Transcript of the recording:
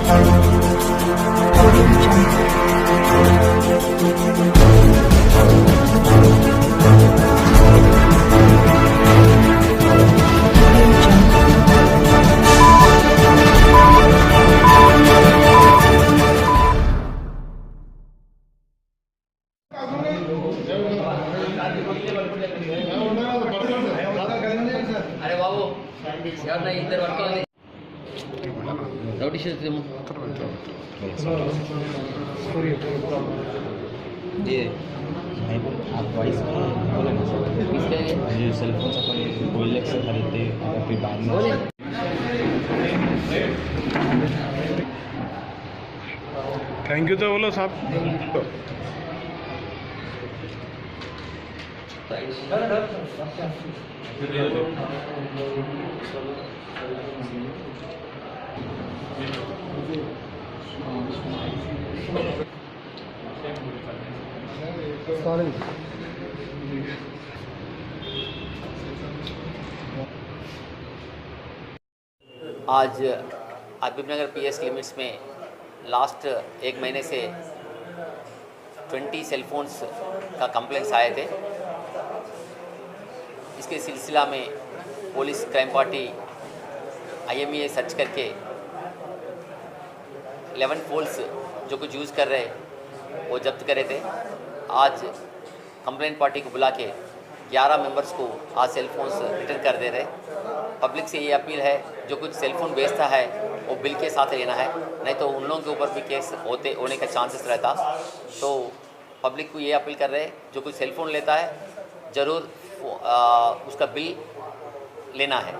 अरे बाबू यार नहीं इधर वर्क होने रोटी शेयर ये आप वॉइस बोले ना किसके लिए ये सेल फोन से अपन बोलने से खरीदते अगर फिर बाद में बोले थैंक यू तो बोलो साहब। आज आबिब नगर पीएस लिमिट्स में लास्ट एक महीने से 20 सेलफोन्स का कंप्लेंट्स आए थे। इसके सिलसिला में police crime party IMEI search करके 11 फोन्स जो कुछ यूज़ कर रहे वो जब्त करे थे। आज कंप्लेंट पार्टी को बुला के 11 मेंबर्स को आज सेलफोन्स रिटर्न कर दे रहे। पब्लिक से ये अपील है जो कुछ सेलफोन बेचता है वो बिल के साथ लेना है, नहीं तो उन लोगों के ऊपर भी केस होने का चांसेस रहता। तो पब्लिक को ये अपील कर रहे जो कुछ सेलफोन लेता है ज़रूर उसका बिल लेना है।